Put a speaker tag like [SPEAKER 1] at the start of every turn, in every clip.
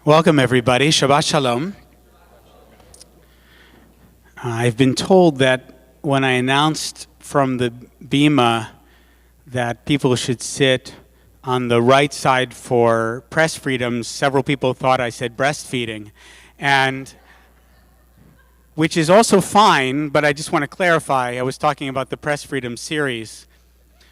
[SPEAKER 1] Welcome, everybody. Shabbat Shalom. I've been told that when I announced from the bima that people should sit on the right side for press freedoms, several people thought I said breastfeeding, and which is also fine, but I just want to clarify, I was talking about the press freedom series.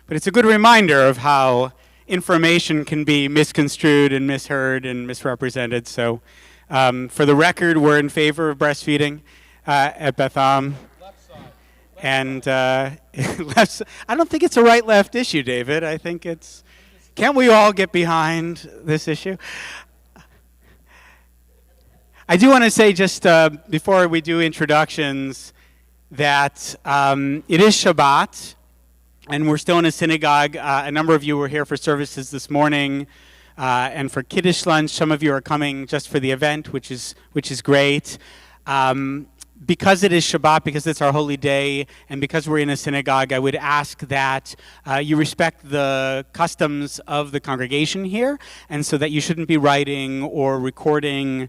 [SPEAKER 1] But it's a good reminder of how information can be misconstrued and misheard and misrepresented. So for the record, we're in favor of breastfeeding at Beth Am.
[SPEAKER 2] Left side.
[SPEAKER 1] And I don't think it's a right-left issue, David. I think it's, can't we all get behind this issue? I do want to say just before we do introductions that it is Shabbat. And we're still in a synagogue. A number of you were here for services this morning and for Kiddush lunch. Some of you are coming just for the event, which is great. Because it is Shabbat, because it's our holy day, and because we're in a synagogue, I would ask that you respect the customs of the congregation here, and so that you shouldn't be writing or recording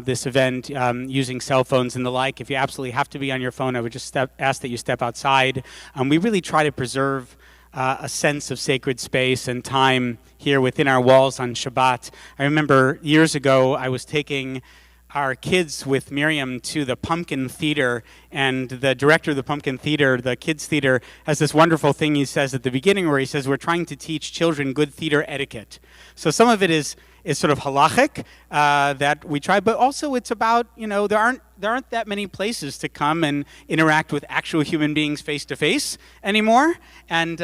[SPEAKER 1] this event using cell phones and the like. If you absolutely have to be on your phone, I would just ask that you step outside. We really try to preserve a sense of sacred space and time here within our walls on Shabbat. I remember years ago I was taking our kids with Miriam to the Pumpkin Theater, and the director of the Pumpkin Theater, the kids theater, has this wonderful thing he says at the beginning where he says, we're trying to teach children good theater etiquette. So some of it is sort of halachic that we try, but also it's about, there aren't that many places to come and interact with actual human beings face to face anymore, and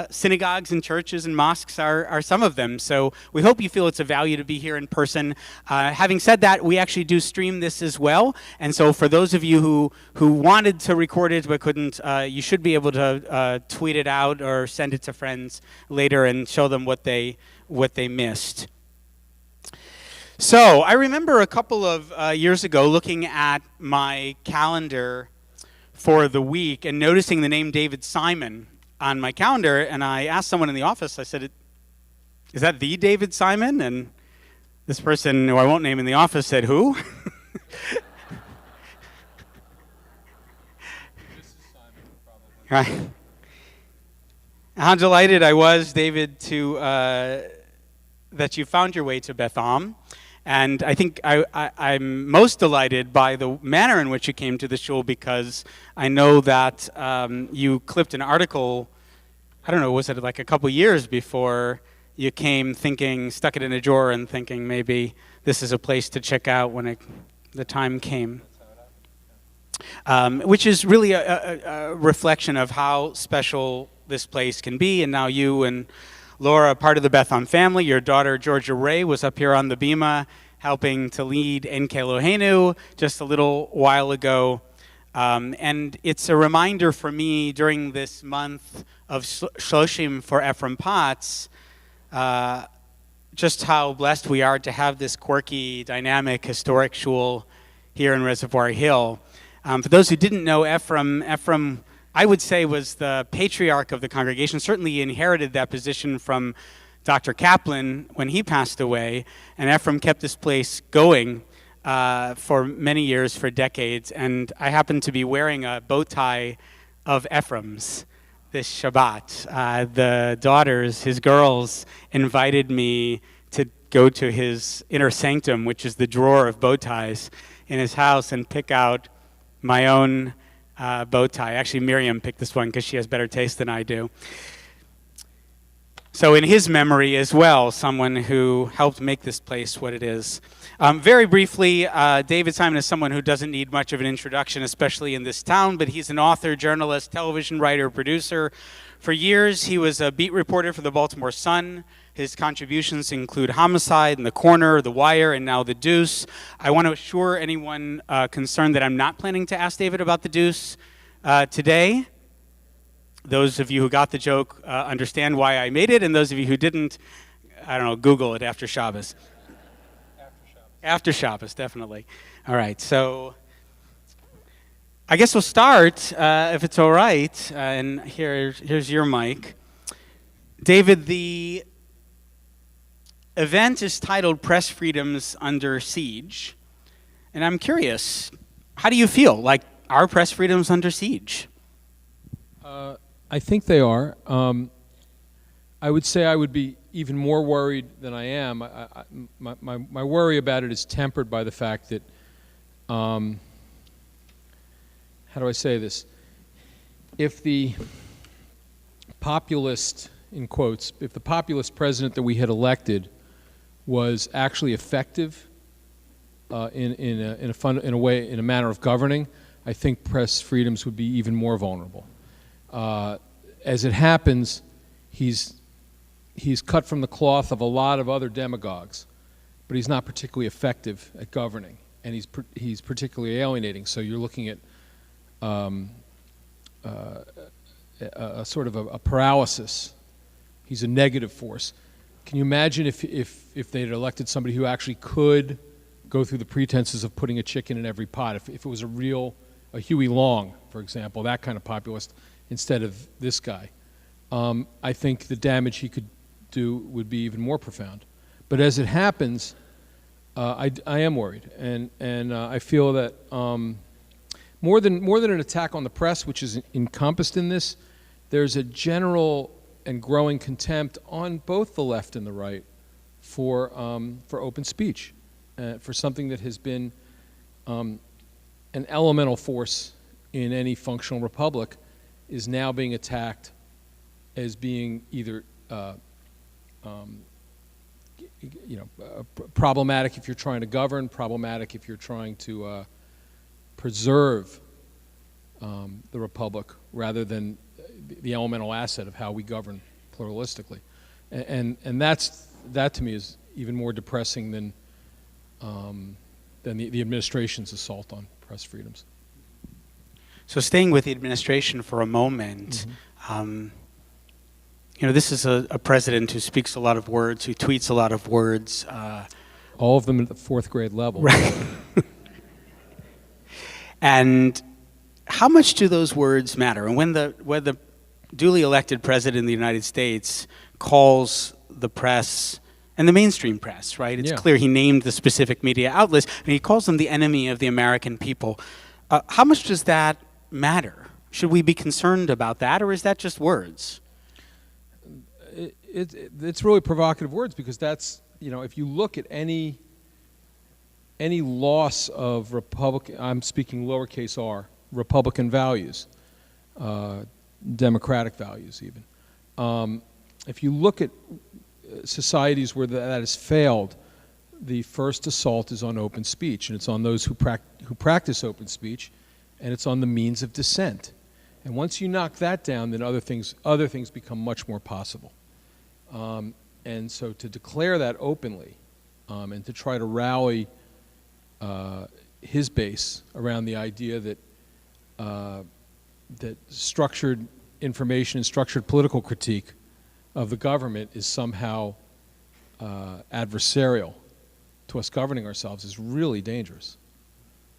[SPEAKER 1] synagogues and churches and mosques are some of them. So we hope you feel it's a value to be here in person. Having said that, we actually do stream this as well, and so for those of you who wanted to record it but couldn't, you should be able to tweet it out or send it to friends later and show them what they missed. So I remember a couple of years ago looking at my calendar for the week and noticing the name David Simon on my calendar, and I asked someone in the office, I said, is that the David Simon? And this person, who I won't name in the office, said, who?
[SPEAKER 2] This is Simon, probably.
[SPEAKER 1] Right. How delighted I was, David, that you found your way to Beth Am. And I think I'm most delighted by the manner in which you came to the shul, because I know that you clipped an article, I don't know, was it like a couple years before you came, stuck it in a drawer and thinking maybe this is a place to check out when the time came. Which is really a reflection of how special this place can be. And now you and Laura, part of the Beth Am family, your daughter Georgia Ray was up here on the bima helping to lead En Kelohenu just a little while ago. And it's a reminder for me during this month of Shloshim for Ephraim Potts, just how blessed we are to have this quirky, dynamic, historic shul here in Reservoir Hill. For those who didn't know, Ephraim, I would say, was the patriarch of the congregation. Certainly he inherited that position from Dr. Kaplan when he passed away, and Ephraim kept this place going for many years, for decades, and I happened to be wearing a bow tie of Ephraim's this Shabbat. The daughters, his girls, invited me to go to his inner sanctum, which is the drawer of bow ties in his house, and pick out my own bow tie. Actually, Miriam picked this one because she has better taste than I do. So in his memory as well, someone who helped make this place what it is. Very briefly, David Simon is someone who doesn't need much of an introduction, especially in this town, but he's an author, journalist, television writer, producer. For years, he was a beat reporter for the Baltimore Sun. His contributions include Homicide and The Corner, The Wire, and now The Deuce. I want to assure anyone concerned that I'm not planning to ask David about The Deuce today. Those of you who got the joke understand why I made it, and those of you who didn't, I don't know, Google it after Shabbos. After Shabbos, definitely. All right, so I guess we'll start, if it's all right, and here's your mic. David, event is titled Press Freedoms Under Siege. And I'm curious, how do you feel? Like, are press freedoms under siege?
[SPEAKER 3] I think they are. I would say I would be even more worried than I am. My worry about it is tempered by the fact that, how do I say this? If the populist, in quotes, if the populist president that we had elected was actually effective in a manner of governing, I think press freedoms would be even more vulnerable. As it happens, he's cut from the cloth of a lot of other demagogues, but he's not particularly effective at governing, and he's particularly alienating. So you're looking at a sort of a paralysis. He's a negative force. Can you imagine if they'd elected somebody who actually could go through the pretenses of putting a chicken in every pot? If it was a Huey Long, for example, that kind of populist, instead of this guy, I think the damage he could do would be even more profound. But as it happens, I am worried, and I feel that more than an attack on the press, which is encompassed in this, there's a general and growing contempt on both the left and the right for open speech, for something that has been an elemental force in any functional republic, is now being attacked as being either problematic if you're trying to govern, problematic if you're trying to preserve the republic, rather than the elemental asset of how we govern pluralistically. And that to me is even more depressing than the administration's assault on press freedoms.
[SPEAKER 1] So staying with the administration for a moment, this is a president who speaks a lot of words, who tweets a lot of words.
[SPEAKER 3] All of them at the fourth grade level.
[SPEAKER 1] Right. And how much do those words matter? And when the duly elected president of the United States calls the press, and the mainstream press, right? It's clear he named the specific media outlets, and he calls them the enemy of the American people. How much does that matter? Should we be concerned about that, or is that just words?
[SPEAKER 3] It's really provocative words, because that's, if you look at any loss of Republican, I'm speaking lowercase r, Republican values, democratic values even. If you look at societies where that has failed, the first assault is on open speech, and it's on those who practice open speech, and it's on the means of dissent. And once you knock that down, then other things become much more possible. And so to declare that openly, and to try to rally his base around the idea that structured information and structured political critique of the government is somehow adversarial to us governing ourselves is really dangerous.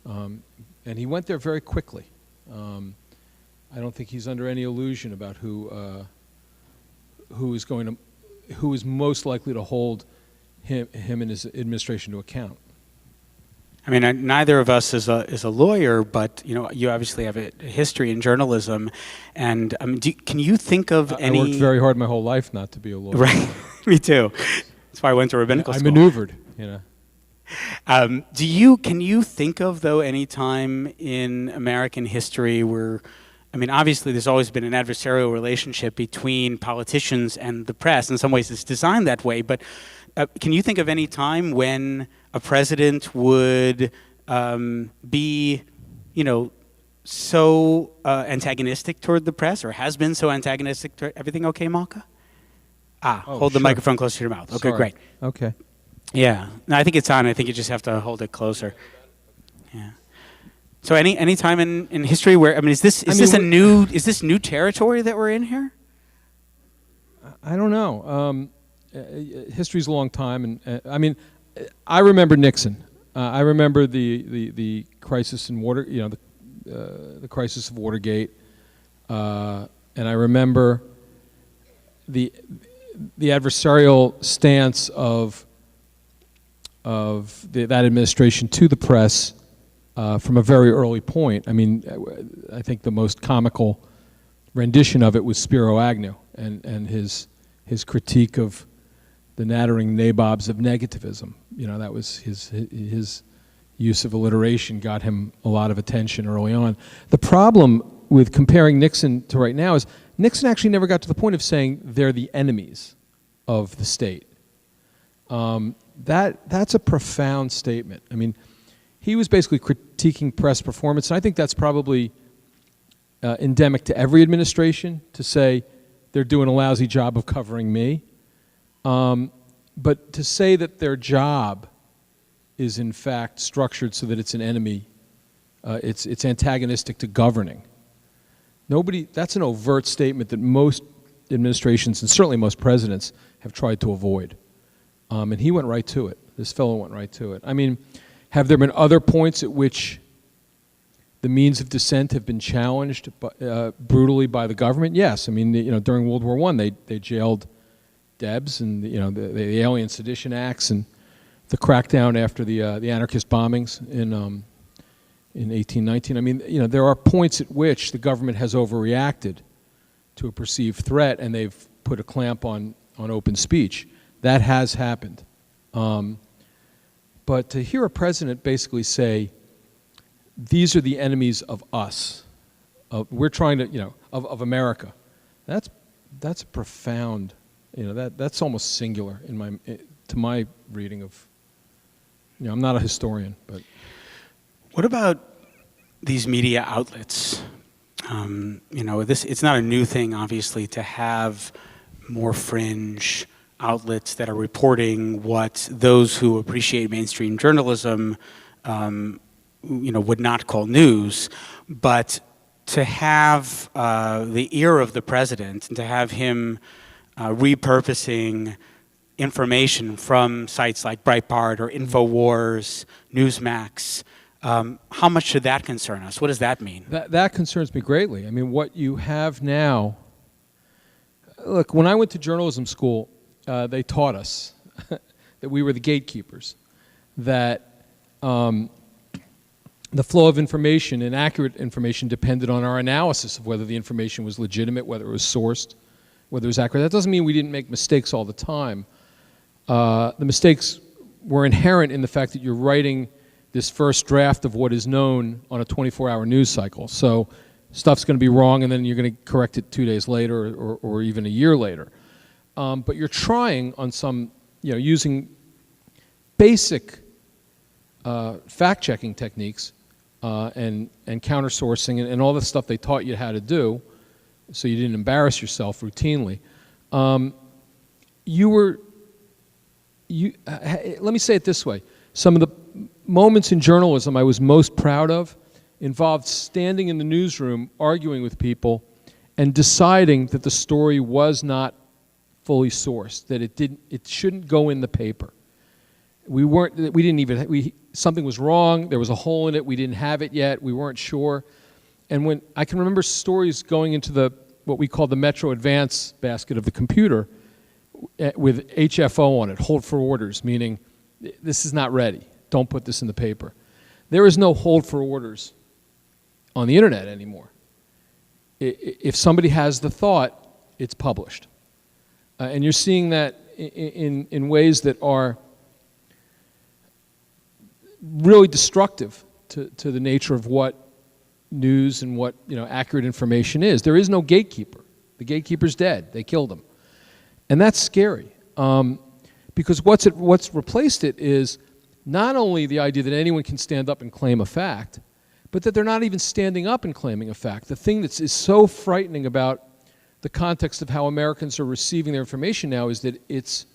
[SPEAKER 3] And he went there very quickly. I don't think he's under any illusion about who is most likely to hold him and his administration to account.
[SPEAKER 1] I mean, neither of us is a lawyer, but you obviously have a history in journalism, and can you think of any?
[SPEAKER 3] I worked very hard my whole life not to be a lawyer.
[SPEAKER 1] Right, me too. That's why I went to rabbinical school.
[SPEAKER 3] I maneuvered,
[SPEAKER 1] Can you think of, though, any time in American history where, obviously there's always been an adversarial relationship between politicians and the press. In some ways it's designed that way, but can you think of any time when a president would be, so antagonistic toward the press, or has been so antagonistic toward everything? Okay, Malka? Hold the microphone closer to your mouth. Okay,
[SPEAKER 3] Sorry.
[SPEAKER 1] great.
[SPEAKER 3] Okay.
[SPEAKER 1] Yeah, no, I think it's on. I think you just have to hold it closer. Yeah. So any time in history where is this new territory that we're in here?
[SPEAKER 3] I don't know. History's a long time, and I remember Nixon. I remember the crisis in the crisis of Watergate, and I remember the adversarial stance of of that administration to the press from a very early point. I mean, I think the most comical rendition of it was Spiro Agnew and his critique of the nattering nabobs of negativism. You know, that was his use of alliteration got him a lot of attention early on. The problem with comparing Nixon to right now is Nixon actually never got to the point of saying they're the enemies of the state. That's a profound statement. I mean, he was basically critiquing press performance, and I think that's probably endemic to every administration to say they're doing a lousy job of covering me. But to say that their job is in fact structured so that it's an enemy, it's antagonistic to governing. That's an overt statement that most administrations and certainly most presidents have tried to avoid. And he went right to it. This fellow went right to it. I mean, have there been other points at which the means of dissent have been challenged brutally by the government? Yes. I mean, during World War I, they jailed Debs and the Alien Sedition Acts and the crackdown after the anarchist bombings in 1819. I mean, there are points at which the government has overreacted to a perceived threat, and they've put a clamp on open speech. That has happened. But to hear a president basically say, these are the enemies of us, we're trying to, of America, that's profound. That's almost singular to my reading of. I'm not a historian, but.
[SPEAKER 1] What about these media outlets? It's not a new thing, obviously, to have more fringe outlets that are reporting what those who appreciate mainstream journalism, would not call news. But to have the ear of the president and to have him repurposing information from sites like Breitbart or InfoWars, Newsmax, how much should that concern us? What does that mean?
[SPEAKER 3] That concerns me greatly. I mean, what you have now, look, when I went to journalism school, they taught us that we were the gatekeepers, that the flow of information and accurate information depended on our analysis of whether the information was legitimate, whether it was sourced, whether it was accurate. That doesn't mean we didn't make mistakes all the time. The mistakes were inherent in the fact that you're writing this first draft of what is known on a 24-hour news cycle. So stuff's going to be wrong, and then you're going to correct it 2 days later or even a year later. But you're trying on some, using basic fact-checking techniques and countersourcing and all the stuff they taught you how to do, so you didn't embarrass yourself routinely. Let me say it this way. Some of the moments in journalism I was most proud of involved standing in the newsroom, arguing with people, and deciding that the story was not fully sourced, that it shouldn't go in the paper. Something was wrong, there was a hole in it, we didn't have it yet, we weren't sure. And when I can remember stories going into what we call the Metro Advance basket of the computer with HFO on it, hold for orders, meaning this is not ready, don't put this in the paper. There is no hold for orders on the internet anymore. If somebody has the thought, it's published. And you're seeing that in ways that are really destructive to the nature of what news and what accurate information is. There is no gatekeeper. The gatekeeper's dead. They killed him. And that's scary. Because what's replaced it is not only the idea that anyone can stand up and claim a fact, but that they're not even standing up and claiming a fact. The thing that is so frightening about the context of how Americans are receiving their information now is that it's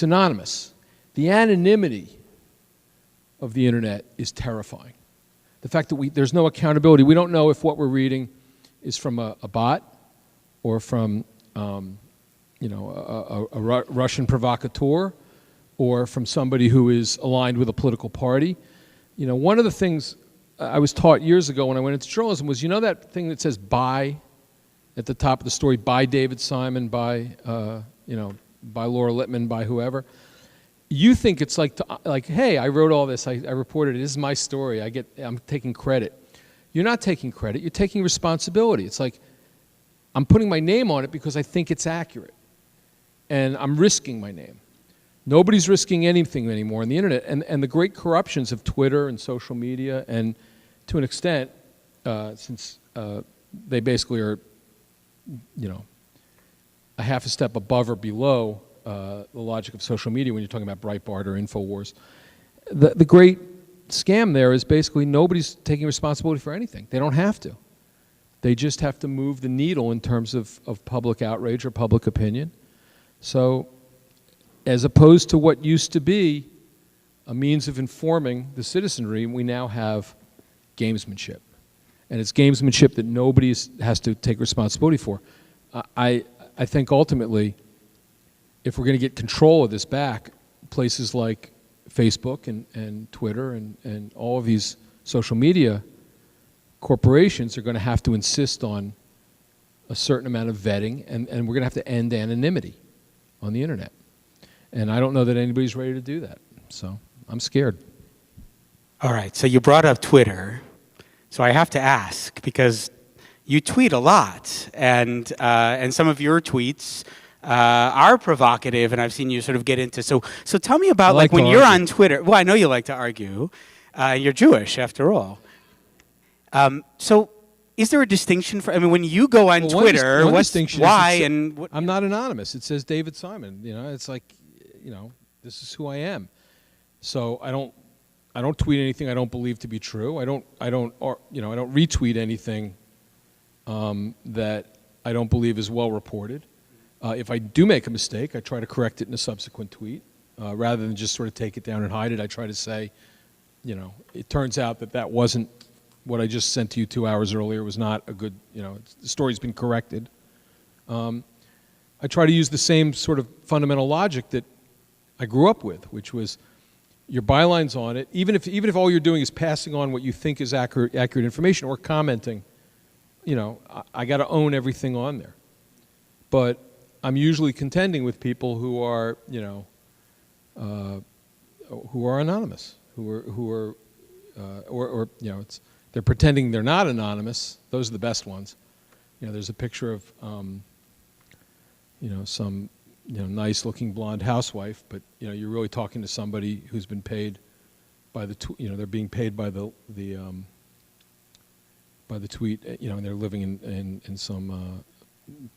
[SPEAKER 3] anonymous. The anonymity of the internet is terrifying. The fact that there's no accountability. We don't know if what we're reading is from a bot or from a Russian provocateur or from somebody who is aligned with a political party. One of the things I was taught years ago when I went into journalism was, that thing that says "by" at the top of the story, by David Simon, by Laura Lippman, by whoever. you think it's like, hey, I wrote all this, I reported it, this is my story, I'm taking credit. You're not taking credit, you're taking responsibility. It's like, I'm putting my name on it because I think it's accurate. And I'm risking my name. Nobody's risking anything anymore on the internet. And the great corruptions of Twitter and social media, and to an extent, since they basically are, a half a step above or below the logic of social media when you're talking about Breitbart or InfoWars. The great scam there is basically nobody's taking responsibility for anything. They don't have to. They just have to move the needle in terms of public outrage or public opinion. So as opposed to what used to be a means of informing the citizenry, we now have gamesmanship. And it's gamesmanship that nobody has to take responsibility for. I think ultimately, if we're going to get control of this back, places like Facebook and Twitter and all of these social media corporations are going to have to insist on a certain amount of vetting, and we're going to have to end anonymity on the internet. And I don't know that anybody's ready to do that. So I'm scared.
[SPEAKER 1] All right, so you brought up Twitter. So I have to ask, because you tweet a lot, and some of your tweets are provocative, and I've seen you sort of get into. So tell me about like when you're on Twitter. Well, I know you like to argue. You're Jewish, after all. So is there a distinction for? I mean, when you go on Twitter,
[SPEAKER 3] I'm not anonymous. It says David Simon. It's like, this is who I am. So I don't tweet anything I don't believe to be true. I don't retweet anything that I don't believe is well reported. If I do make a mistake, I try to correct it in a subsequent tweet, rather than just sort of take it down and hide it. I try to say, it turns out that wasn't what I just sent to you 2 hours earlier. Was not a good, the story's been corrected. I try to use the same sort of fundamental logic that I grew up with, which was your byline's on it. Even if all you're doing is passing on what you think is accurate information or commenting, I got to own everything on there. But I'm usually contending with people who are, who are anonymous, they're pretending they're not anonymous. Those are the best ones. There's a picture of, some, nice-looking blonde housewife, but you're really talking to somebody who's been paid by the, they're being paid by the tweet, and they're living in some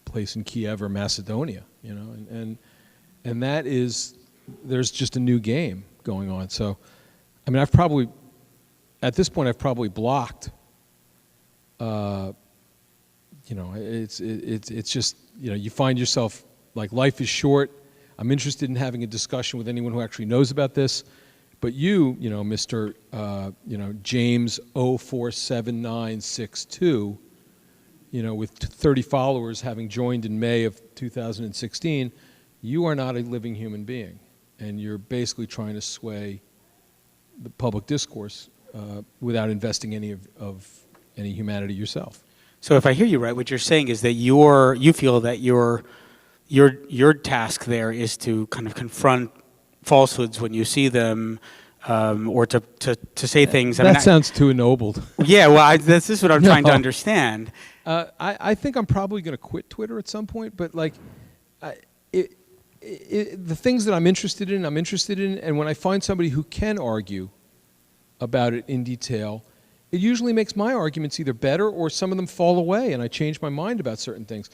[SPEAKER 3] place in Kiev or Macedonia, and that is, there's just a new game going on. So, I mean, at this point, I've probably blocked. It's just, you find yourself, like, life is short. I'm interested in having a discussion with anyone who actually knows about this. But you, Mr. James 047962, with 30 followers, having joined in May of 2016, you are not a living human being. And you're basically trying to sway the public discourse without investing any humanity yourself.
[SPEAKER 1] So if I hear you right, what you're saying is that you feel that your task there is to kind of confront falsehoods when you see them, or to say things.
[SPEAKER 3] That sounds too ennobled.
[SPEAKER 1] Yeah, well, this is what I'm trying to understand.
[SPEAKER 3] I think I'm probably going to quit Twitter at some point, but like, the things that I'm interested in, and when I find somebody who can argue about it in detail, it usually makes my arguments either better or some of them fall away, and I change my mind about certain things.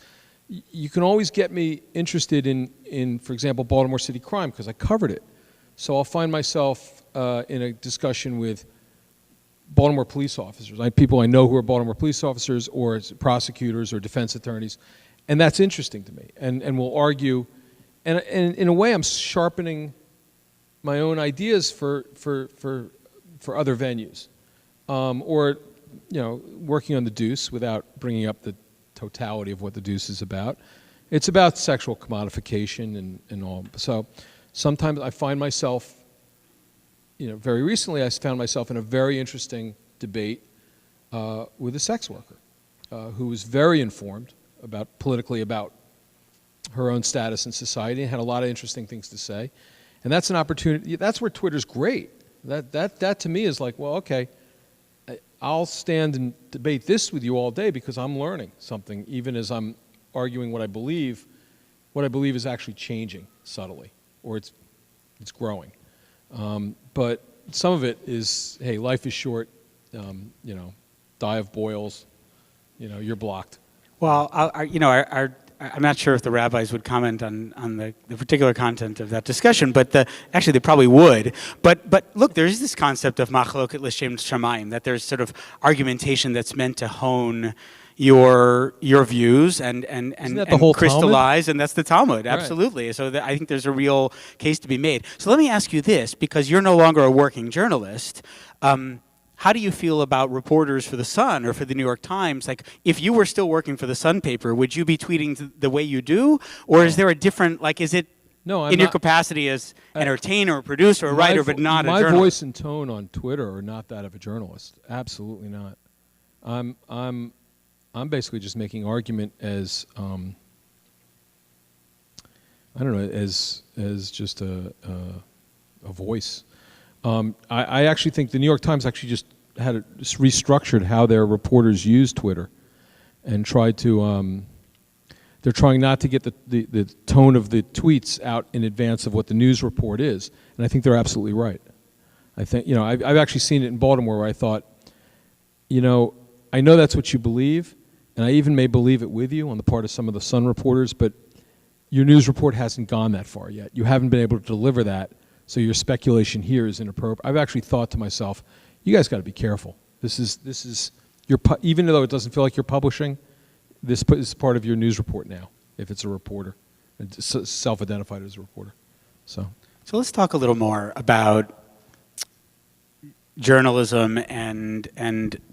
[SPEAKER 3] You can always get me interested in, for example, Baltimore City crime, because I covered it. So I'll find myself in a discussion with Baltimore police officers, people I know who are Baltimore police officers or prosecutors or defense attorneys, and that's interesting to me. And we'll argue, and in a way I'm sharpening my own ideas for other venues. Or, working on the Deuce without bringing up the totality of what the Deuce is about. It's about sexual commodification and all. So sometimes I find myself, very recently I found myself in a very interesting debate with a sex worker who was very informed politically about her own status in society and had a lot of interesting things to say. And that's an opportunity. That's where Twitter's great. That to me is like, well, okay, I'll stand and debate this with you all day because I'm learning something, even as I'm arguing what I believe is actually changing subtly, or it's growing. But some of it is, hey, life is short, die of boils, you're blocked.
[SPEAKER 1] Well, I'm not sure if the rabbis would comment on the particular content of that discussion, but actually they probably would. But look, there is this concept of machloket l'shem shamayim, that there's sort of argumentation that's meant to hone your views and crystallize,
[SPEAKER 3] Talmud?
[SPEAKER 1] And that's the Talmud,
[SPEAKER 3] Right.
[SPEAKER 1] Absolutely. So I think there's a real case to be made. So let me ask you this, because you're no longer a working journalist. How do you feel about reporters for The Sun or for the New York Times? Like, if you were still working for the Sun paper, would you be tweeting the way you do? Or is there a different, like, is it your capacity as entertainer or producer or writer, but not a journalist?
[SPEAKER 3] My voice and tone on Twitter are not that of a journalist. Absolutely not. I'm basically just making argument as, as just a voice. I actually think the New York Times actually just restructured how their reporters use Twitter, and tried to. They're trying not to get the tone of the tweets out in advance of what the news report is, and I think they're absolutely right. I think I've actually seen it in Baltimore where I thought, I know that's what you believe, and I even may believe it with you on the part of some of the Sun reporters, but your news report hasn't gone that far yet. You haven't been able to deliver that. So your speculation here is inappropriate. I've actually thought to myself, you guys got to be careful. This is even though it doesn't feel like you're publishing, this is part of your news report now. If it's a reporter, it's self-identified as a reporter. So
[SPEAKER 1] let's talk a little more about journalism and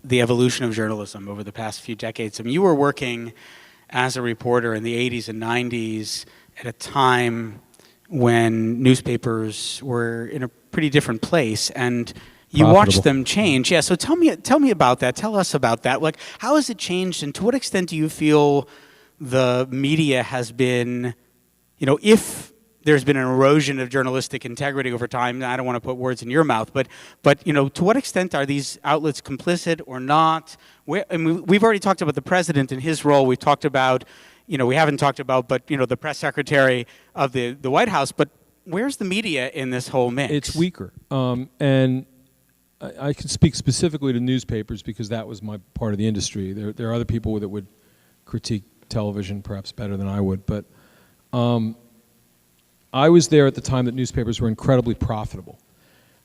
[SPEAKER 1] the evolution of journalism over the past few decades. I mean, you were working as a reporter in the 80s and 90s at a time when newspapers were in a pretty different place, and you watched them change. Yeah, so tell me about that. Tell us about that. Like, how has it changed, and to what extent do you feel the media has been, if there's been an erosion of journalistic integrity over time? I don't want to put words in your mouth, but to what extent are these outlets complicit or not? We've already talked about the president and his role. We've talked about, we haven't talked about, but the press secretary of the White House. But where's the media in this whole mix?
[SPEAKER 3] It's weaker, and I can speak specifically to newspapers because that was my part of the industry. There are other people that would critique television perhaps better than I would, but I was there at the time that newspapers were incredibly profitable.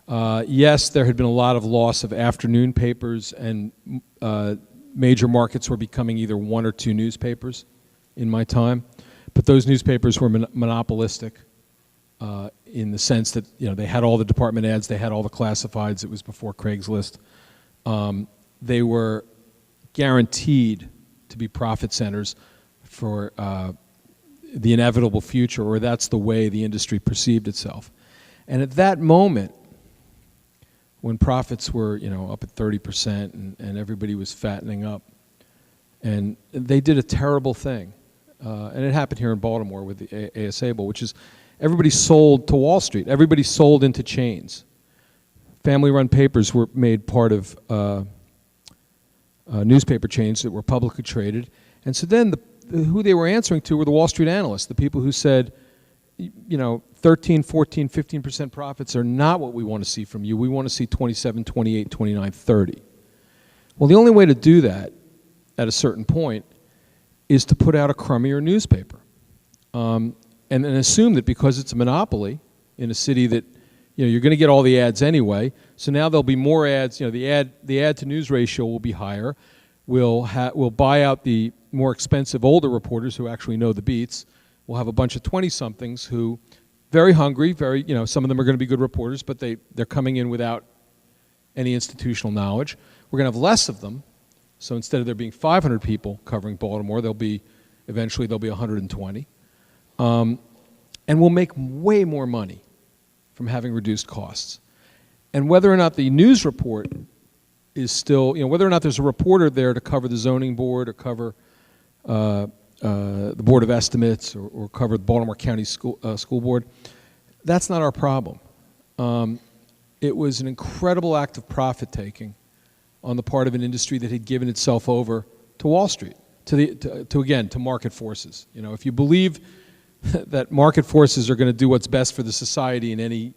[SPEAKER 3] Yes, there had been a lot of loss of afternoon papers, and major markets were becoming either one or two newspapers in my time, but those newspapers were monopolistic in the sense that they had all the department ads, they had all the classifieds. It was before Craigslist. They were guaranteed to be profit centers for the inevitable future, or that's the way the industry perceived itself. And at that moment, when profits were up at 30% and everybody was fattening up, and they did a terrible thing. And it happened here in Baltimore with the ASA Bowl, which is everybody sold to Wall Street. Everybody sold into chains. Family-run papers were made part of newspaper chains that were publicly traded. And so then who they were answering to were the Wall Street analysts, the people who said, 13, 14, 15% profits are not what we want to see from you. We want to see 27, 28, 29, 30. Well, the only way to do that at a certain point is to put out a crummier newspaper. And then assume that because it's a monopoly in a city that you're going to get all the ads anyway, so now there'll be more ads. The ad to news ratio will be higher. We'll buy out the more expensive older reporters who actually know the beats. We'll have a bunch of 20-somethings who very hungry, some of them are going to be good reporters, but they're coming in without any institutional knowledge. We're going to have less of them. So instead of there being 500 people covering Baltimore, eventually there'll be 120. And we'll make way more money from having reduced costs. And whether or not the news report is still, whether or not there's a reporter there to cover the zoning board or cover the Board of Estimates or cover the Baltimore County School Board, That's not our problem. It was an incredible act of profit-taking on the part of an industry that had given itself over to Wall Street, to market forces. You know, if you believe that market forces are going to do what's best for the society in any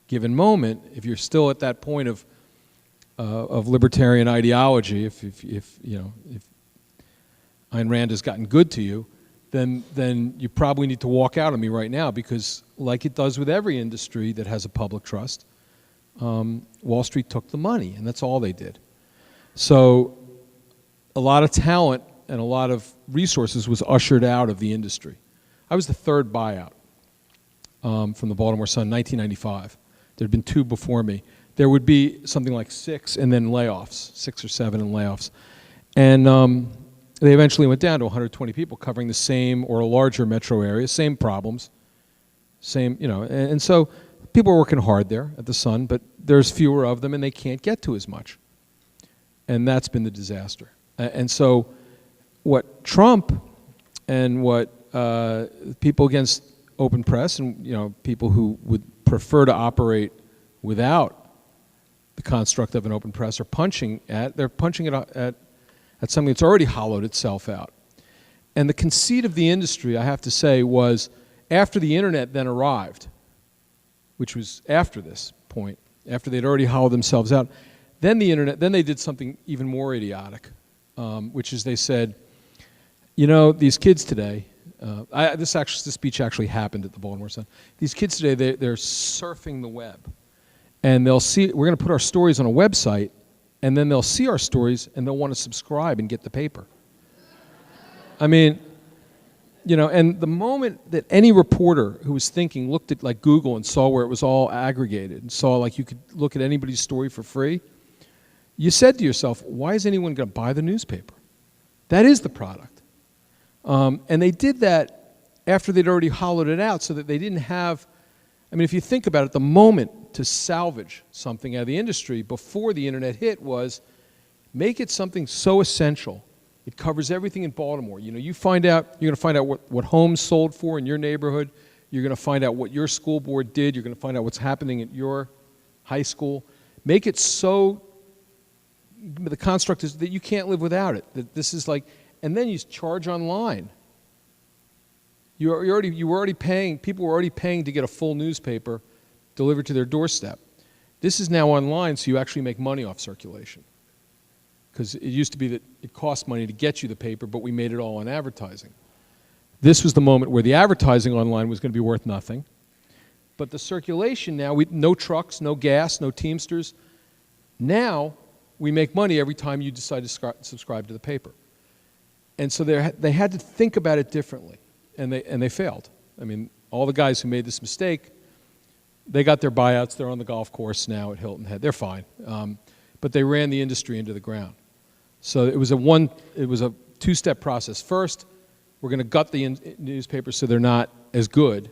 [SPEAKER 3] given moment, if you're still at that point of libertarian ideology, if Ayn Rand has gotten good to you, then you probably need to walk out on me right now, because like it does with every industry that has a public trust, Wall Street took the money, and that's all they did. So a lot of talent and a lot of resources was ushered out of the industry. I was the third buyout from the Baltimore Sun in 1995. There had been two before me. There would be something like 6 and then layoffs, 6 or 7 and layoffs. And they eventually went down to 120 people covering the same or a larger metro area, same problems, same, you know. And so people are working hard there at the Sun, but there's fewer of them and they can't get to as much. And that's been the disaster. And so what Trump and what people against open press and, you know, people who would prefer to operate without the construct of an open press are punching at, they're punching it at something that's already hollowed itself out. And the conceit of the industry, I have to say, was after the internet then arrived, which was after this point, after they'd already hollowed themselves out, then the internet, then they did something even more idiotic, which is they said, you know, these kids today, this speech actually happened at the Baltimore Sun. These kids today, they're surfing the web. And they'll see, we're going to put our stories on a website, and then they'll see our stories, and they'll want to subscribe and get the paper. I mean, you know, and the moment that any reporter who was thinking looked at like Google and saw where it was all aggregated and saw like you could look at anybody's story for free, you said to yourself, why is anyone going to buy the newspaper? That is the product. And they did that after they'd already hollowed it out so that they didn't have, I mean, if you think about it, the moment to salvage something out of the industry before the internet hit was make it something so essential. It covers everything in Baltimore. You know, you're going to find out what homes sold for in your neighborhood. You're going to find out what your school board did. You're going to find out what's happening at your high school. Make it so, the construct is that you can't live without it. That this is like, and then you charge online. You were already paying, people were already paying to get a full newspaper delivered to their doorstep. This is now online, so you actually make money off circulation. Because it used to be that it cost money to get you the paper, but we made it all on advertising. This was the moment where the advertising online was going to be worth nothing. But the circulation now, no trucks, no gas, no Teamsters. Now we make money every time you decide to subscribe to the paper. And so they had to think about it differently, and they failed. I mean, all the guys who made this mistake, they got their buyouts. They're on the golf course now at Hilton Head. They're fine. But they ran the industry into the ground. So it was a two-step process. First, we're going to gut the newspapers so they're not as good.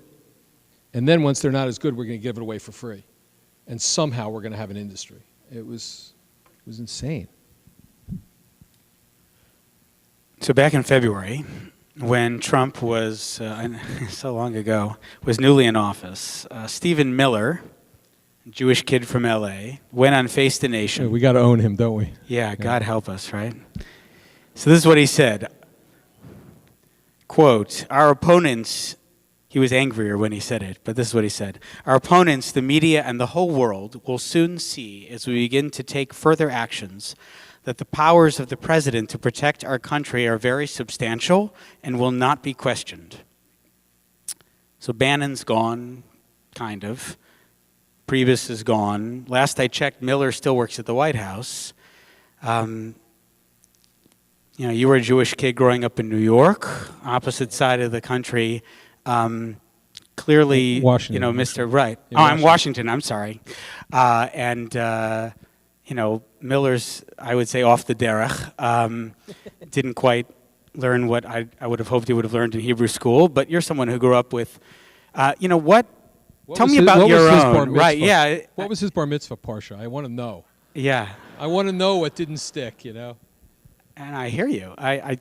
[SPEAKER 3] And then once they're not as good, we're going to give it away for free. And somehow we're going to have an industry. It was insane.
[SPEAKER 1] So back in February, when Trump was, so long ago, was newly in office, Stephen Miller, Jewish kid from L.A., went on Face the Nation.
[SPEAKER 3] Yeah, we got to own him, don't we?
[SPEAKER 1] Yeah, God help us, right? So this is what he said. Quote, our opponents, he was angrier when he said it, but this is what he said. Our opponents, the media, and the whole world will soon see, as we begin to take further actions, that the powers of the president to protect our country are very substantial and will not be questioned. So Bannon's gone, kind of. Priebus is gone. Last I checked, Miller still works at the White House. You know, you were a Jewish kid growing up in New York, opposite side of the country. Clearly,
[SPEAKER 3] Washington,
[SPEAKER 1] you know, Mr. Right.
[SPEAKER 3] Yeah,
[SPEAKER 1] oh, I'm Washington. I'm sorry. You know, Miller's, I would say, off the derech. Didn't quite learn what I would have hoped he would have learned in Hebrew school. But you're someone who grew up with, you know, what? Tell me about your own. Right? Yeah.
[SPEAKER 3] What was his bar mitzvah parsha? I want to know.
[SPEAKER 1] Yeah.
[SPEAKER 3] I want to know what didn't stick. You know.
[SPEAKER 1] And I hear you. I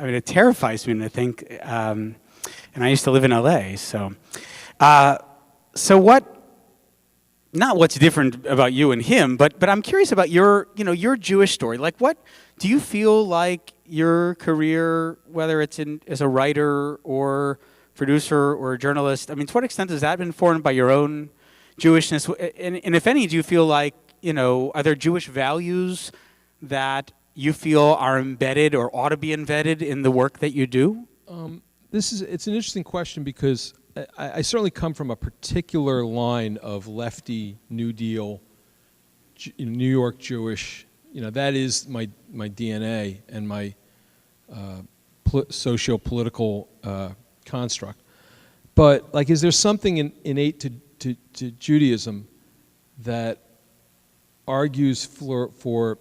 [SPEAKER 1] mean, it terrifies me to think. And I used to live in L.A. So, So what? Not what's different about you and him, but I'm curious about your Jewish story. Like, what do you feel like your career, whether it's as a writer or producer or a journalist, I mean, to what extent has that been informed by your own Jewishness? And if any, do you feel like, are there Jewish values that you feel are embedded or ought to be embedded in the work that you do?
[SPEAKER 3] It's an interesting question because I certainly come from a particular line of lefty New Deal, New York Jewish. That is my DNA and my socio-political construct. But like, is there something innate to Judaism that argues for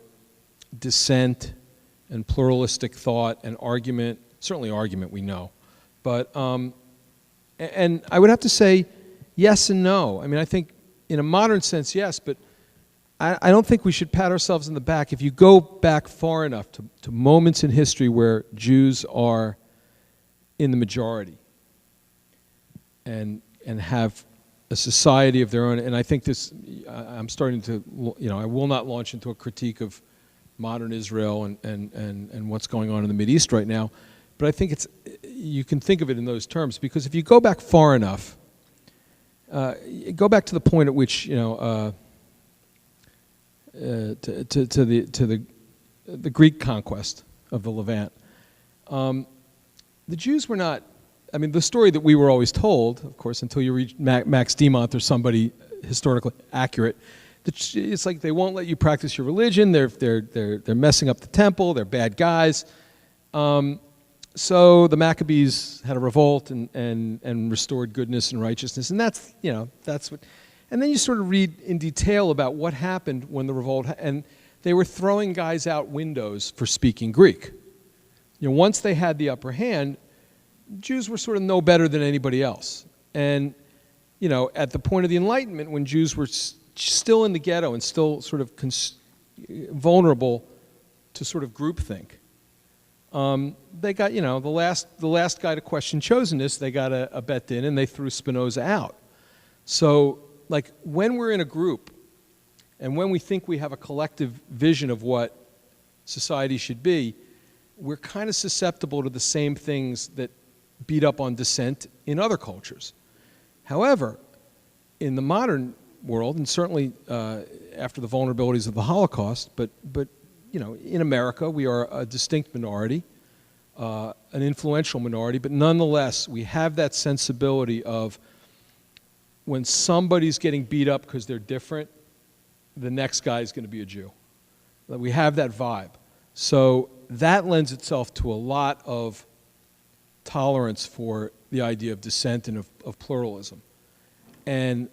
[SPEAKER 3] dissent and pluralistic thought and argument? Certainly argument, we know. But and I would have to say yes and no. I mean, I think in a modern sense, yes, but I don't think we should pat ourselves in the back. If you go back far enough to moments in history where Jews are in the majority and have a society of their own, and I think this, I'm starting to, I will not launch into a critique of modern Israel and what's going on in the Mideast right now, but I think you can think of it in those terms, because if you go back far enough, go back to the point at which, to the Greek conquest of the Levant, the Jews were not, I mean, the story that we were always told, of course, until you reach Max Demont or somebody historically accurate, it's like they won't let you practice your religion. They're messing up the temple. They're bad guys. So the Maccabees had a revolt and restored goodness and righteousness, and that's what. And then you sort of read in detail about what happened when the revolt, and they were throwing guys out windows for speaking Greek. Once they had the upper hand, Jews were sort of no better than anybody else. And at the point of the Enlightenment, when Jews were still in the ghetto and still sort of vulnerable to sort of groupthink, they got, the last guy to question chosenness, they got a bet in and they threw Spinoza out. So, like, when we're in a group and when we think we have a collective vision of what society should be, we're kind of susceptible to the same things that beat up on dissent in other cultures. However, in the modern world, and certainly after the vulnerabilities of the Holocaust, but in America, we are a distinct minority, an influential minority, but nonetheless, we have that sensibility of when somebody's getting beat up because they're different, the next guy is going to be a Jew. We have that vibe. So that lends itself to a lot of tolerance for the idea of dissent and of pluralism. And,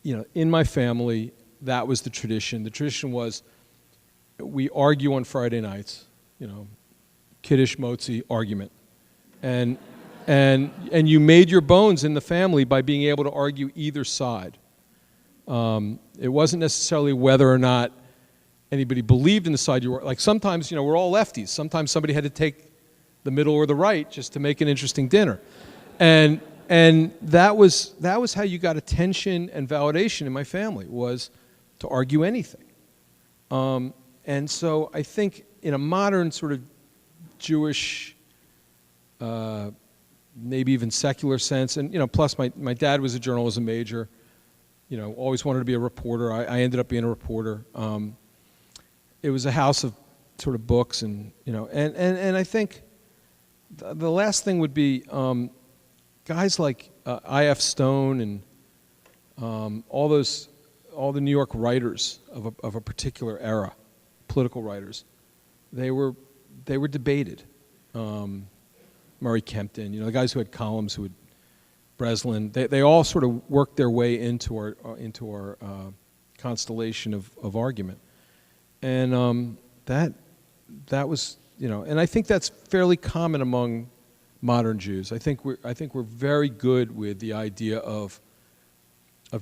[SPEAKER 3] in my family, that was the tradition. The tradition was we argue on Friday nights, Kiddush, Motzi, argument. And you made your bones in the family by being able to argue either side. It wasn't necessarily whether or not anybody believed in the side you were. Like sometimes, we're all lefties. Sometimes somebody had to take the middle or the right just to make an interesting dinner. And that was how you got attention and validation in my family, was to argue anything. And so I think in a modern sort of Jewish, maybe even secular sense, and plus my dad was a journalism major, always wanted to be a reporter. I ended up being a reporter. It was a house of sort of books, and I think the last thing would be guys like I.F. Stone and all the New York writers of a particular era, political writers. They were debated. Murray Kempton, the guys who had columns, who had Breslin, they all sort of worked their way into our constellation of argument, and that was and I think that's fairly common among modern Jews. I think we're very good with the idea of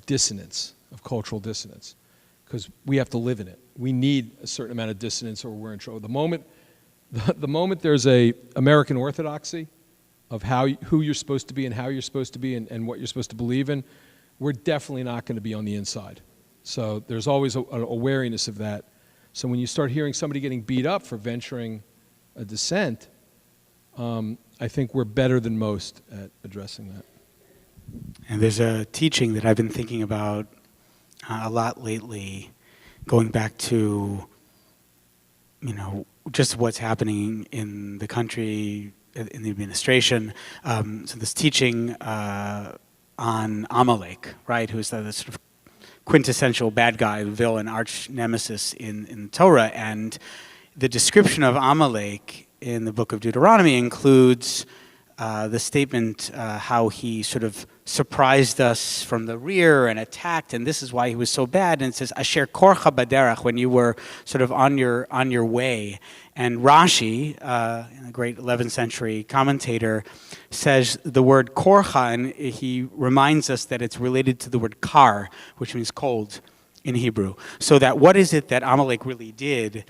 [SPEAKER 3] dissonance, of cultural dissonance, because we have to live in it. We need a certain amount of dissonance or we're in trouble. The moment there's a American orthodoxy of who you're supposed to be and how you're supposed to be and what you're supposed to believe in, we're definitely not going to be on the inside. So there's always a wariness of that. So when you start hearing somebody getting beat up for venturing a dissent, I think we're better than most at addressing that.
[SPEAKER 1] And there's a teaching that I've been thinking about a lot lately, going back to, just what's happening in the country, in the administration. So this teaching on Amalek, right, who's the sort of quintessential bad guy, villain, arch nemesis in Torah. And the description of Amalek in the book of Deuteronomy includes the statement how he sort of surprised us from the rear and attacked, and this is why he was so bad. And it says, Asher korcha baderach, when you were sort of on your way. And Rashi, a great 11th century commentator, says the word korcha, and he reminds us that it's related to the word kar, which means cold in Hebrew. So that what is it that Amalek really did?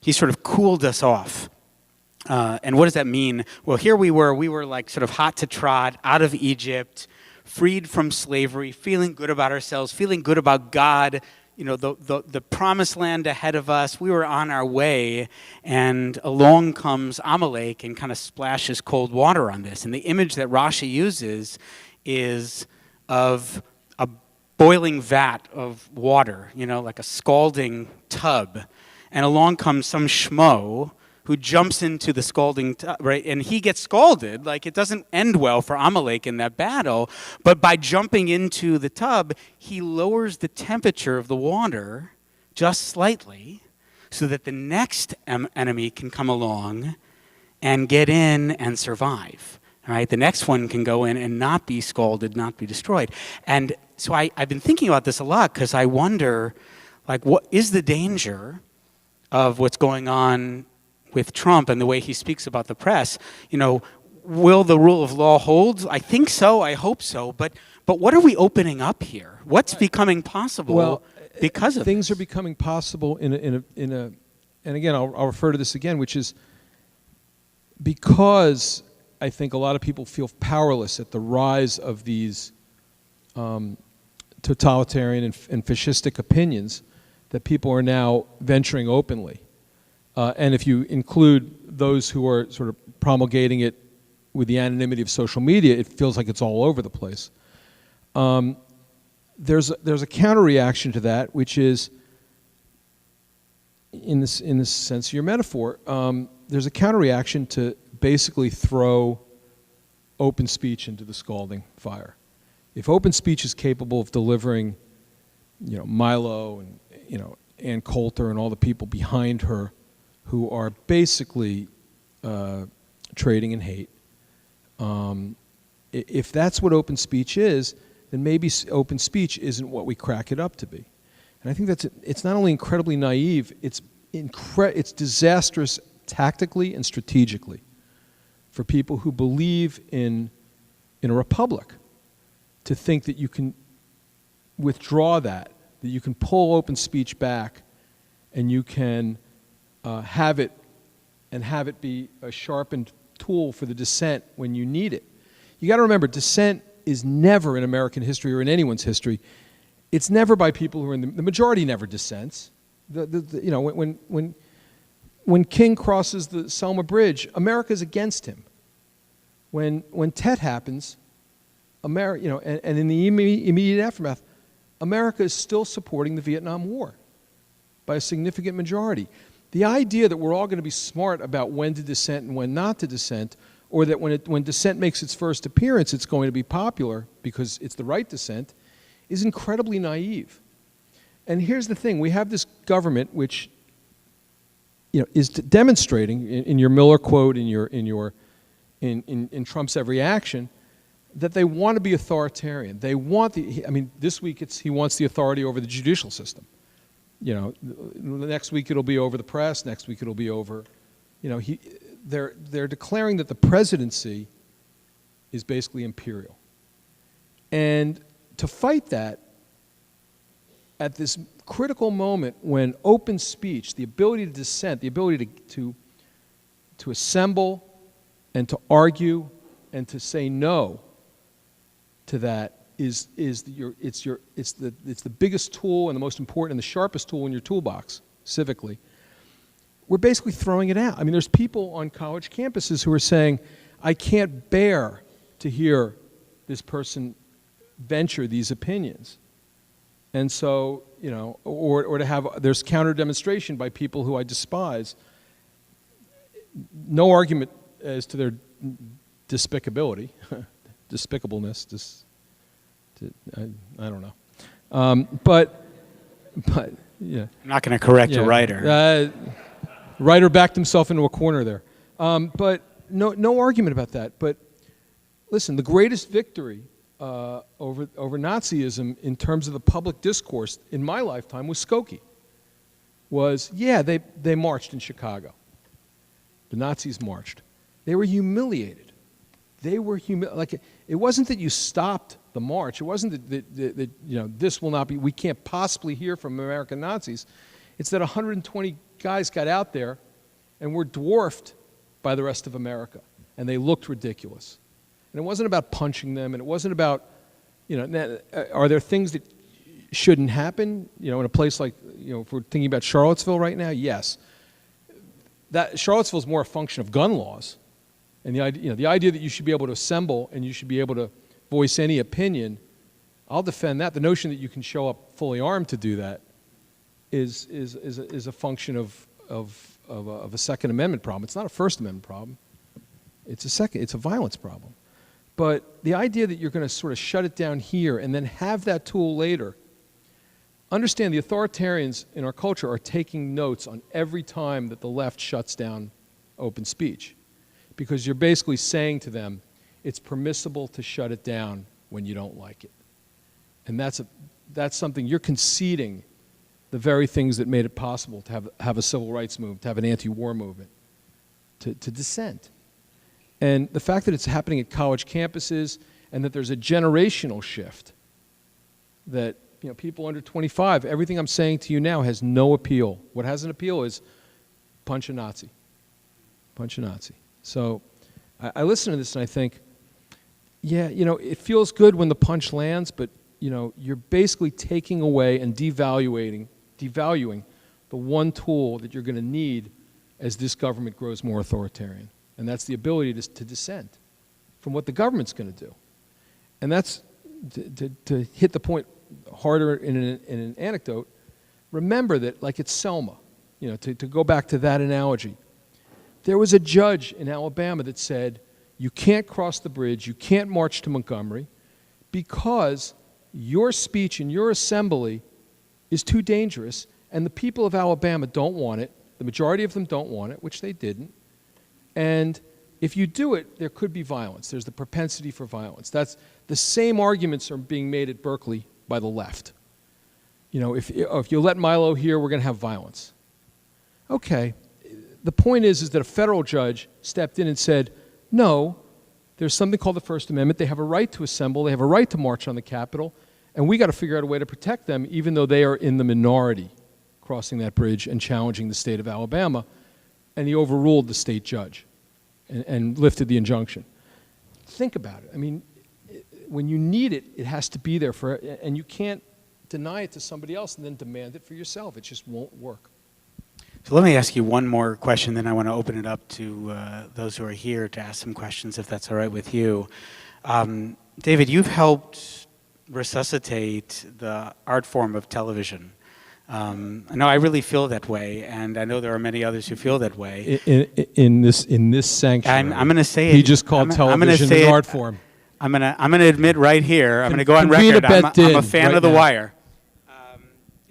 [SPEAKER 1] He sort of cooled us off. And what does that mean? Well, here we were like sort of hot to trot, out of Egypt, freed from slavery, feeling good about ourselves, feeling good about God, the promised land ahead of us. We were on our way, and along comes Amalek and kind of splashes cold water on this. And the image that Rashi uses is of a boiling vat of water, like a scalding tub. And along comes some schmo who jumps into the scalding, right? And he gets scalded. Like, it doesn't end well for Amalek in that battle. But by jumping into the tub, he lowers the temperature of the water just slightly so that the next enemy can come along and get in and survive. All right? The next one can go in and not be scalded, not be destroyed. And so I've been thinking about this a lot, because I wonder, like, what is the danger of what's going on with Trump and the way he speaks about the press? Will the rule of law hold? I think so. I hope so. But what are we opening up here? What's becoming possible because of
[SPEAKER 3] things
[SPEAKER 1] this?
[SPEAKER 3] Are becoming possible in a and again I'll refer to this again, which is because I think a lot of people feel powerless at the rise of these totalitarian and fascistic opinions, that people are now venturing openly. And if you include those who are sort of promulgating it with the anonymity of social media, it feels like it's all over the place. There's a counter reaction to that, which is, in this sense of your metaphor, there's a counter reaction to basically throw open speech into the scalding fire. If open speech is capable of delivering, Milo and Ann Coulter and all the people behind her, who are basically trading in hate. If that's what open speech is, then maybe open speech isn't what we crack it up to be. And I think it's not only incredibly naive, it's disastrous tactically and strategically for people who believe in a republic to think that you can withdraw that you can pull open speech back and you can have it be a sharpened tool for the dissent when you need it. You got to remember, dissent is never in American history or in anyone's history. It's never by people who are in the majority. Never dissents. When King crosses the Selma Bridge, America's against him. When Tet happens, and in the immediate aftermath, America is still supporting the Vietnam War by a significant majority. The idea that we're all going to be smart about when to dissent and when not to dissent, or that when dissent makes its first appearance, it's going to be popular because it's the right dissent, is incredibly naive. And here's the thing: we have this government which, is demonstrating in your Miller quote, in Trump's every action, that they want to be authoritarian. They want this week he wants the authority over the judicial system. Next week it'll be over the press. Next week it'll be over, they're declaring that the presidency is basically imperial. And to fight that at this critical moment when open speech, the ability to dissent, the ability to assemble and to argue and to say no to that it's the biggest tool and the most important and the sharpest tool in your toolbox, civically. We're basically throwing it out. I mean, there's people on college campuses who are saying, I can't bear to hear this person venture these opinions. And so, you know, or to have, there's counter demonstration by people who I despise. No argument as to their despicability, despicableness, I don't know. But yeah.
[SPEAKER 1] I'm not going to correct a writer.
[SPEAKER 3] Writer backed himself into a corner there. But no argument about that. But listen, the greatest victory over Nazism in terms of the public discourse in my lifetime was Skokie. They marched in Chicago. The Nazis marched. They were humiliated. Like it wasn't that you stopped the march. It wasn't that you know, this will not be, we can't possibly hear from American Nazis. It's that 120 guys got out there and were dwarfed by the rest of America, and they looked ridiculous. And it wasn't about punching them, and it wasn't about, you know, are there things that shouldn't happen, you know, in a place like, you know, if we're thinking about Charlottesville right now, yes. That Charlottesville is more a function of gun laws, and the idea that you should be able to assemble and you should be able to voice any opinion, I'll defend that. The notion that you can show up fully armed to do that is a function of a Second Amendment problem. It's not a First Amendment problem. It's a violence problem. But the idea that you're going to sort of shut it down here and then have that tool later, understand the authoritarians in our culture are taking notes on every time that the left shuts down open speech, because you're basically saying to them, it's permissible to shut it down when you don't like it. And that's something you're conceding, the very things that made it possible to have a civil rights movement, to have an anti-war movement, to dissent. And the fact that it's happening at college campuses and that there's a generational shift, that, you know, people under 25, everything I'm saying to you now has no appeal. What has an appeal is punch a Nazi. Punch a Nazi. So I listen to this and I think, yeah, you know, it feels good when the punch lands, but, you know, you're basically taking away and devaluing the one tool that you're going to need as this government grows more authoritarian. And that's the ability to dissent from what the government's going to do. And that's, to hit the point harder in an anecdote, remember that, like it's Selma, you know, to go back to that analogy, there was a judge in Alabama that said, you can't cross the bridge, you can't march to Montgomery, because your speech in your assembly is too dangerous, and the people of Alabama don't want it, the majority of them don't want it, which they didn't, and if you do it, there could be violence. There's the propensity for violence. That's the same arguments are being made at Berkeley by the left. You know, if you let Milo hear, we're going to have violence. Okay. The point is that a federal judge stepped in and said, no, there's something called the First Amendment. They have a right to assemble. They have a right to march on the Capitol. And we got to figure out a way to protect them, even though they are in the minority crossing that bridge and challenging the state of Alabama. And he overruled the state judge and lifted the injunction. Think about it. I mean, when you need it, it has to be there and you can't deny it to somebody else and then demand it for yourself. It just won't work.
[SPEAKER 1] So let me ask you one more question, then I want to open it up to those who are here to ask some questions, if that's all right with you. David, you've helped resuscitate the art form of television. I know I really feel that way, and I know there are many others who feel that way.
[SPEAKER 3] In this sanctuary,
[SPEAKER 1] I'm going to say it.
[SPEAKER 3] He just called television an art form.
[SPEAKER 1] I'm going to admit right here. I'm going to go on record. I'm a fan of The Wire.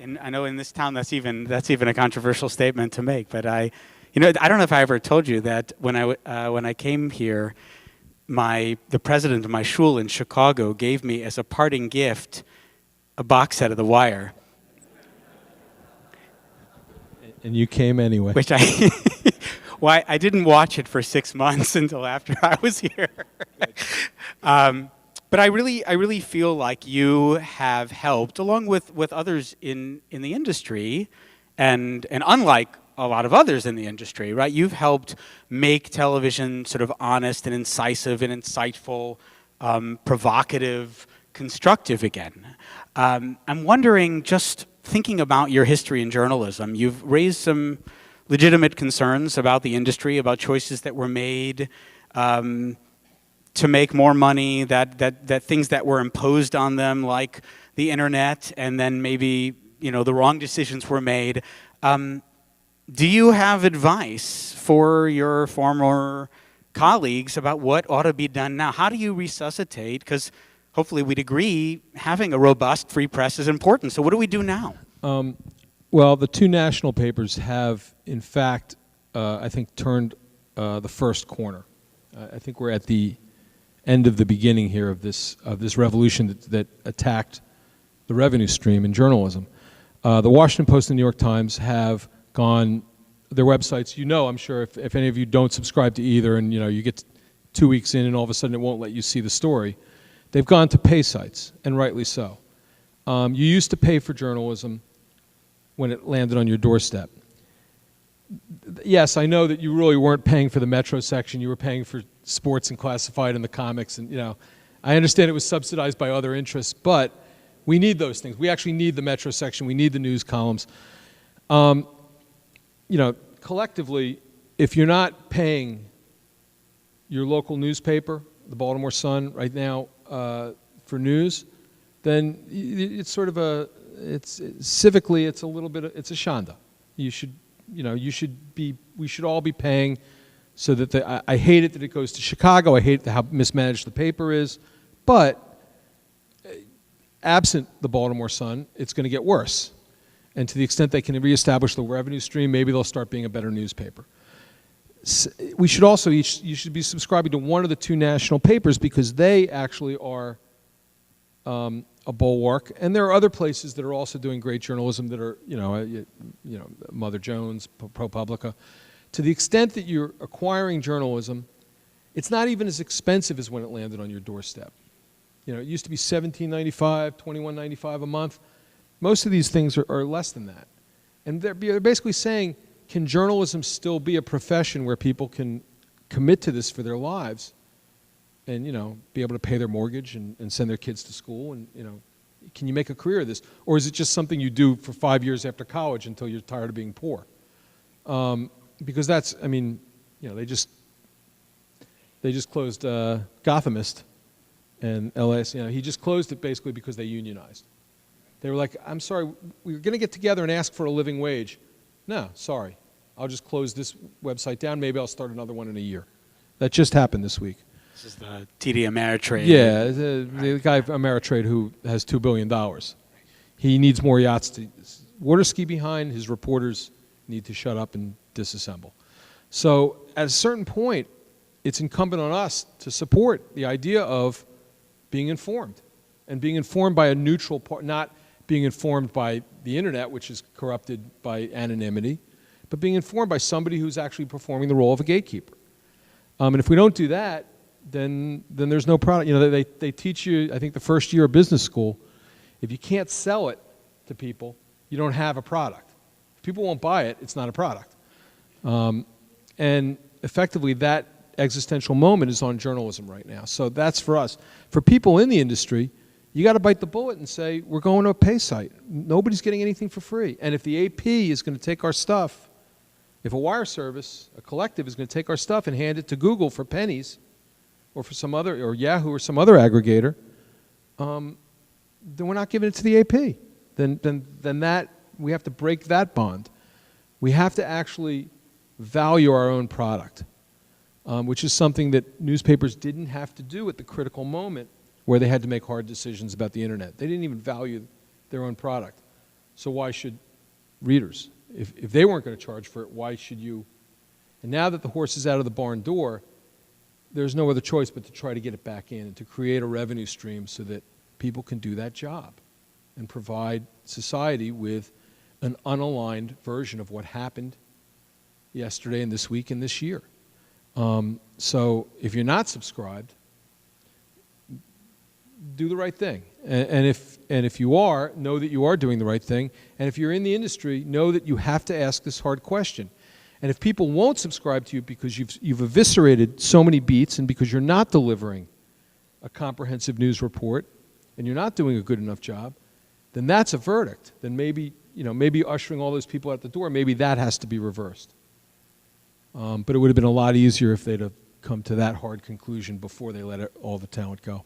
[SPEAKER 1] And I know in this town that's even a controversial statement to make. But I don't know if I ever told you that when I came here, the president of my shul in Chicago gave me as a parting gift a box set of The Wire.
[SPEAKER 3] And you came anyway.
[SPEAKER 1] Which I didn't watch it for 6 months until after I was here. But I really feel like you have helped, along with others in the industry, and unlike a lot of others in the industry, right? You've helped make television sort of honest and incisive and insightful, provocative, constructive again. I'm wondering, just thinking about your history in journalism, you've raised some legitimate concerns about the industry, about choices that were made to make more money, that things that were imposed on them, like the internet, and then maybe the wrong decisions were made. Do you have advice for your former colleagues about what ought to be done now? How do you resuscitate? Because hopefully we'd agree having a robust free press is important. So what do we do now?
[SPEAKER 3] Well, the two national papers have, in fact, I think, turned the first corner. I think we're at the end of the beginning here of this revolution that attacked the revenue stream in journalism. The Washington Post and New York Times have gone, their websites, I'm sure, if any of you don't subscribe to either, and you get 2 weeks in and all of a sudden it won't let you see the story, they've gone to pay sites, and rightly so. You used to pay for journalism when it landed on your doorstep. Yes, I know that you really weren't paying for the Metro section, you were paying for sports and classified and the comics, and I understand it was subsidized by other interests, but we need those things. We actually need the Metro section, we need the news columns. Collectively, if you're not paying your local newspaper, the Baltimore Sun, right now, for news, then it's sort of civically, it's a little bit, it's a shanda. We should all be paying so that I hate it that it goes to Chicago, I hate how mismanaged the paper is, but absent the Baltimore Sun, it's going to get worse. And to the extent they can reestablish the revenue stream, maybe they'll start being a better newspaper. We should also, you should be subscribing to one of the two national papers because they actually are a bulwark. And there are other places that are also doing great journalism that are, Mother Jones, ProPublica. To the extent that you're acquiring journalism, it's not even as expensive as when it landed on your doorstep. It used to be $17.95, $21.95 a month. Most of these things are less than that. And they're basically saying, can journalism still be a profession where people can commit to this for their lives and, be able to pay their mortgage and send their kids to school? And, can you make a career of this? Or is it just something you do for 5 years after college until you're tired of being poor? Because that's, they just closed Gothamist and LS, he just closed it basically because they unionized. They were like, I'm sorry, we were going to get together and ask for a living wage. No, sorry. I'll just close this website down. Maybe I'll start another one in a year. That just happened this week.
[SPEAKER 1] This is the TD Ameritrade.
[SPEAKER 3] Yeah, the guy from Ameritrade who has $2 billion. He needs more yachts to water ski behind. His reporters need to shut up and disassemble. So at a certain point, it's incumbent on us to support the idea of being informed. And being informed by a neutral part, not being informed by the internet, which is corrupted by anonymity, but being informed by somebody who's actually performing the role of a gatekeeper. And if we don't do that, then there's no product. They teach you, I think the first year of business school, if you can't sell it to people, you don't have a product. If people won't buy it, it's not a product. And effectively, that existential moment is on journalism right now. So that's for us. For people in the industry, you got to bite the bullet and say, we're going to a pay site. Nobody's getting anything for free. And if the AP is going to take our stuff, if a wire service, a collective, is going to take our stuff and hand it to Google for pennies, or for some other, or Yahoo or some other aggregator, then we're not giving it to the AP. Then that, we have to break that bond. We have to actually value our own product, which is something that newspapers didn't have to do at the critical moment where they had to make hard decisions about the internet. They didn't even value their own product. So why should readers? If they weren't going to charge for it, why should you? And now that the horse is out of the barn door, there's no other choice but to try to get it back in and to create a revenue stream so that people can do that job and provide society with an unaligned version of what happened yesterday and this week and this year. So if you're not subscribed, do the right thing. And if you are, know that you are doing the right thing. And if you're in the industry, know that you have to ask this hard question. And if people won't subscribe to you because you've eviscerated so many beats and because you're not delivering a comprehensive news report and you're not doing a good enough job, then that's a verdict. Then maybe, maybe ushering all those people out the door, maybe that has to be reversed. But it would have been a lot easier if they'd have come to that hard conclusion before they let all the talent go.